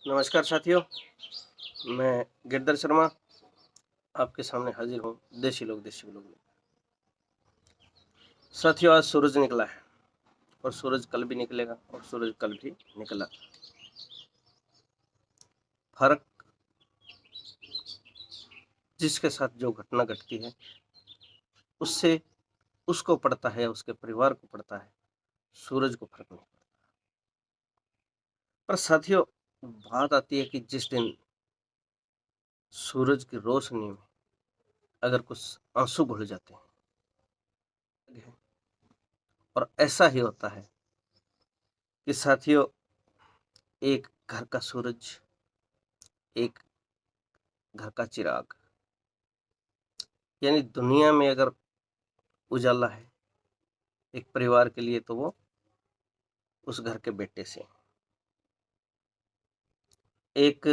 नमस्कार साथियों, मैं गिरधर शर्मा आपके सामने हाजिर हूँ देशी लोग में। साथियों, आज सूरज निकला है और सूरज कल भी निकलेगा और सूरज कल भी निकला। फर्क जिसके साथ जो घटना घटती है उससे उसको पड़ता है, उसके परिवार को पड़ता है, सूरज को फर्क नहीं पड़ता। पर साथियों, बात आती है कि जिस दिन सूरज की रोशनी में अगर कुछ आंसू घुल जाते हैं, और ऐसा ही होता है कि साथियों, एक घर का सूरज, एक घर का चिराग, यानी दुनिया में अगर उजाला है एक परिवार के लिए तो वो उस घर के बेटे से। एक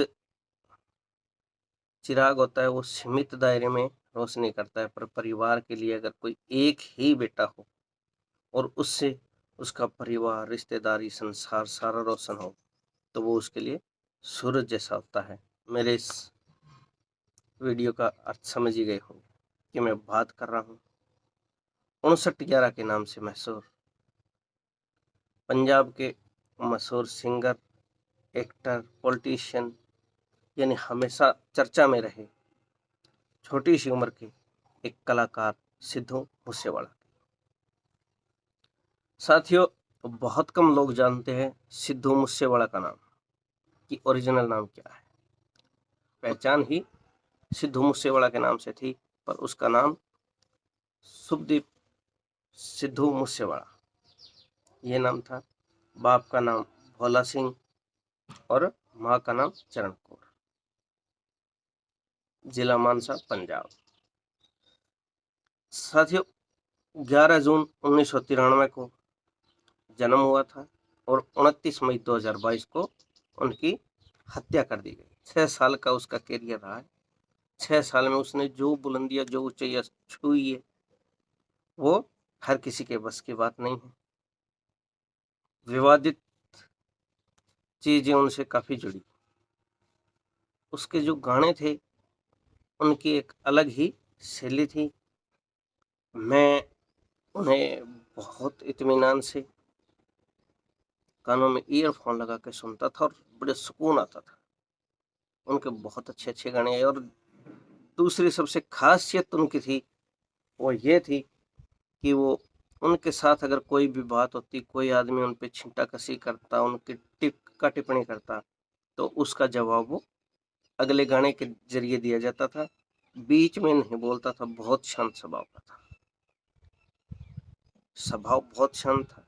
चिराग होता है वो सीमित दायरे में रोशनी करता है, पर परिवार के लिए अगर कोई एक ही बेटा हो और उससे उसका परिवार, रिश्तेदारी, संसार सारा रोशन हो तो वो उसके लिए सूरज जैसा होता है। मेरे इस वीडियो का अर्थ समझ ही गए होंगे कि मैं बात कर रहा हूँ 5911 के नाम से मशहूर पंजाब के मशहूर सिंगर, एक्टर, पॉलिटिशियन, यानी हमेशा चर्चा में रहे छोटी सी उम्र के एक कलाकार सिद्धू मूसेवाला। साथियों, बहुत कम लोग जानते हैं सिद्धू मूसेवाला का नाम, कि ओरिजिनल नाम क्या है। पहचान ही सिद्धू मूसेवाला के नाम से थी, पर उसका नाम शुभदीप सिद्धू मूसेवाला ये नाम था। बाप का नाम भोला सिंह और माँ का नाम चरण कौर, जिला मानसा, पंजाब। साथियों, 11 जून 1993 को जन्म हुआ था और 29 मई 2022 को उनकी हत्या कर दी गई। 6 साल का उसका कैरियर रहा है। 6 साल में उसने जो बुलंदियां, जो ऊंचाइयां छुई है वो हर किसी के बस की बात नहीं है। विवादित चीजें उनसे काफी जुड़ी। उसके जो गाने थे उनकी एक अलग ही शैली थी। मैं उन्हें बहुत इत्मीनान से कानों में ईयरफोन लगा के सुनता था और बड़े सुकून आता था। उनके बहुत अच्छे अच्छे गाने आए और दूसरी सबसे खासियत उनकी थी वो ये थी कि वो उनके साथ अगर कोई भी बात होती, कोई आदमी उन पे छींटाकशी करता, उनकी टिप्पणी करता, तो उसका जवाब वो अगले गाने के जरिए दिया जाता था। बीच में नहीं बोलता था, बहुत शांत स्वभाव का था। स्वभाव बहुत शांत था।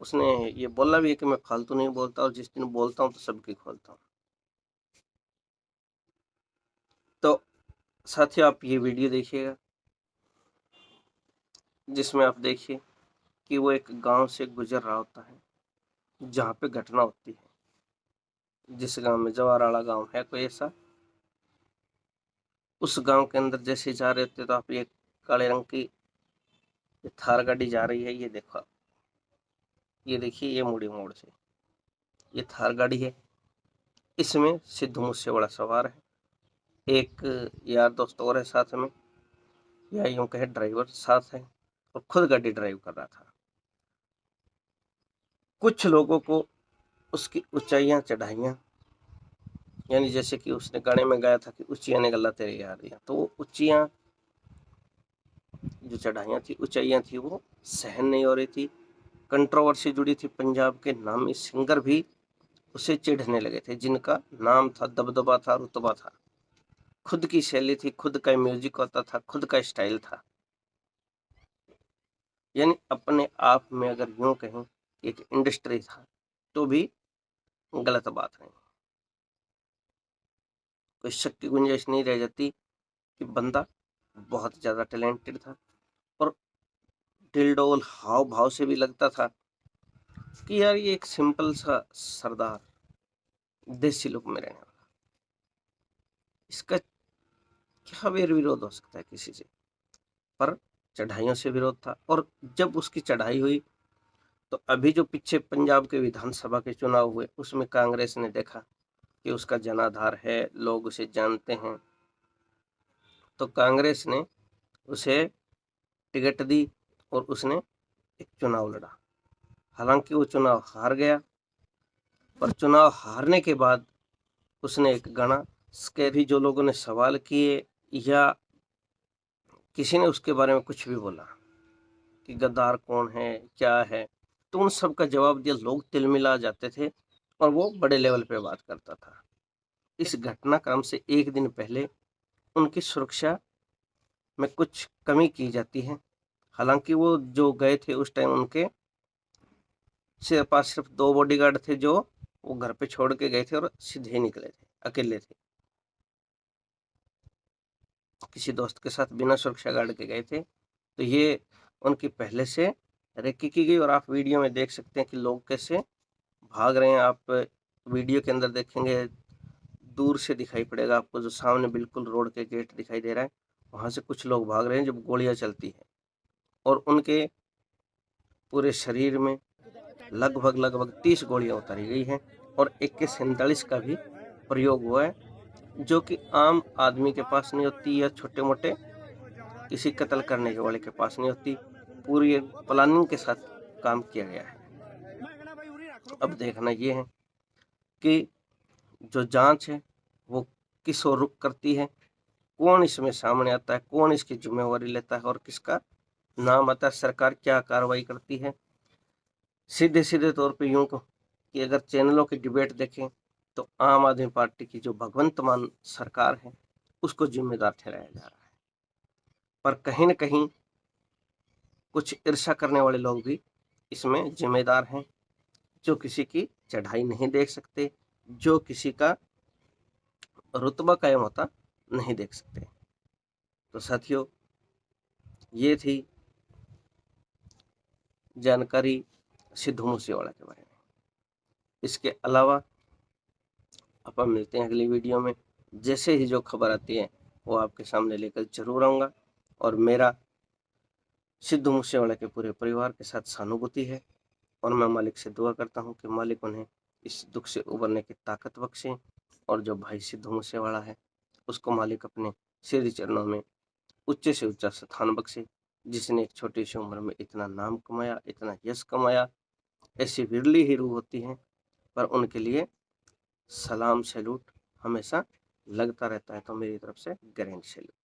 उसने ये बोला भी है कि मैं फालतू नहीं बोलता और जिस दिन बोलता हूँ तो सबकी खोलता हूँ। तो साथियों, आप ये वीडियो देखिएगा जिसमें आप देखिए कि वो एक गांव से गुजर रहा होता है जहाँ पे घटना होती है। जिस गांव में, जवाराड़ा गांव है कोई ऐसा, उस गांव के अंदर जैसे जा रहे होते तो आप ये काले रंग की थार गाड़ी जा रही है, ये देखो, ये देखिए, ये मुड़ी मोड़ से ये थार गाड़ी है। इसमें सिद्धू मूसेवाला सवार है, एक यार दोस्त और है साथ में, या यूं कहे ड्राइवर साथ है, और खुद गाड़ी ड्राइव कर रहा था। कुछ लोगों को उसकी ऊंचाइयां, चढ़ाइयां, यानी जैसे कि उसने गाने में गाया था कि ऊंचियां ने गल्ला तेरे यार दिया, तो वो ऊंचियां जो चढ़ाइयां थी, ऊंचाइयां थी, वो सहन नहीं हो रही थी। कंट्रोवर्सी जुड़ी थी। पंजाब के नामी सिंगर भी उसे चिढ़ने लगे थे, जिनका नाम था, दबदबा था, रुतबा था। खुद की शैली थी, खुद का म्यूजिक होता था, खुद का स्टाइल था। यानी अपने आप में अगर यूं कहें एक इंडस्ट्री था तो भी गलत बात नहीं, कोई शक की गुंजाइश नहीं रह जाती कि बंदा बहुत ज्यादा टैलेंटेड था। और दिलडोल हाव भाव से भी लगता था कि यार ये एक सिंपल सा सरदार, देसी लुक में रहने वाला, इसका क्या वेर विरोध हो सकता है किसी से। पर चढ़ाइयों से विरोध था। और जब उसकी चढ़ाई हुई तो अभी जो पीछे पंजाब के विधानसभा के चुनाव हुए उसमें कांग्रेस ने देखा कि उसका जनाधार है, लोग उसे जानते हैं, तो कांग्रेस ने उसे टिकट दी और उसने एक चुनाव लड़ा। हालांकि वो चुनाव हार गया, पर चुनाव हारने के बाद उसने एक गाना के भी जो लोगों ने सवाल किए या किसी ने उसके बारे में कुछ भी बोला कि गद्दार कौन है, क्या है, तो उन सब का जवाब दिया। लोग तिलमिला जाते थे और वो बड़े लेवल पे बात करता था। इस घटनाक्रम से एक दिन पहले उनकी सुरक्षा में कुछ कमी की जाती है। हालांकि वो जो गए थे उस टाइम उनके पास सिर्फ 2 बॉडीगार्ड थे जो वो घर पे छोड़ के गए थे और सीधे ही निकले थे, अकेले थे, किसी दोस्त के साथ बिना सुरक्षा गार्ड के गए थे। तो ये उनकी पहले से रेकी की गई और आप वीडियो में देख सकते हैं कि लोग कैसे भाग रहे हैं। आप वीडियो के अंदर देखेंगे, दूर से दिखाई पड़ेगा आपको, जो सामने बिल्कुल रोड के गेट दिखाई दे रहा है, वहां से कुछ लोग भाग रहे हैं जब गोलियां चलती है और उनके पूरे शरीर में लगभग 30 गोलियां उतारी गई हैं और AK-47 का भी प्रयोग हुआ है, जो कि आम आदमी के पास नहीं होती या छोटे मोटे किसी कत्ल करने के वाले के पास नहीं होती। पूरी प्लानिंग के साथ काम किया गया है। अब देखना ये है कि जो जांच है वो किस ओर रुख करती है, कौन इसमें सामने आता है, कौन इसकी जिम्मेवारी लेता है और किसका नाम आता है, सरकार क्या कार्रवाई करती है। सीधे सीधे तौर पे यूं कि अगर चैनलों की डिबेट देखें तो आम आदमी पार्टी की जो भगवंत मान सरकार है उसको जिम्मेदार ठहराया जा रहा है, पर कहीं न कहीं कुछ ईर्ष्या करने वाले लोग भी इसमें जिम्मेदार हैं, जो किसी की चढ़ाई नहीं देख सकते, जो किसी का रुतबा कायम होता नहीं देख सकते। तो साथियों, ये थी जानकारी सिद्धू मूसेवाला के बारे में। इसके अलावा अपन मिलते हैं अगली वीडियो में। जैसे ही जो खबर आती है वो आपके सामने लेकर जरूर आऊँगा और मेरा सिद्धू मूसेवाला के पूरे परिवार के साथ सहानुभूति है और मैं मालिक से दुआ करता हूँ कि मालिक उन्हें इस दुख से उबरने की ताकत बख्शे और जो भाई सिद्धू मूसेवाला है उसको मालिक अपने श्री चरणों में उच्च से उच्चा स्थान बख्शे, जिसने एक छोटी सी उम्र में इतना नाम कमाया, इतना यश कमाया। ऐसी विरली ही रूह होती हैं, पर उनके लिए सलाम सैल्यूट हमेशा लगता रहता है। तो मेरी तरफ से ग्रैंड सैल्यूट।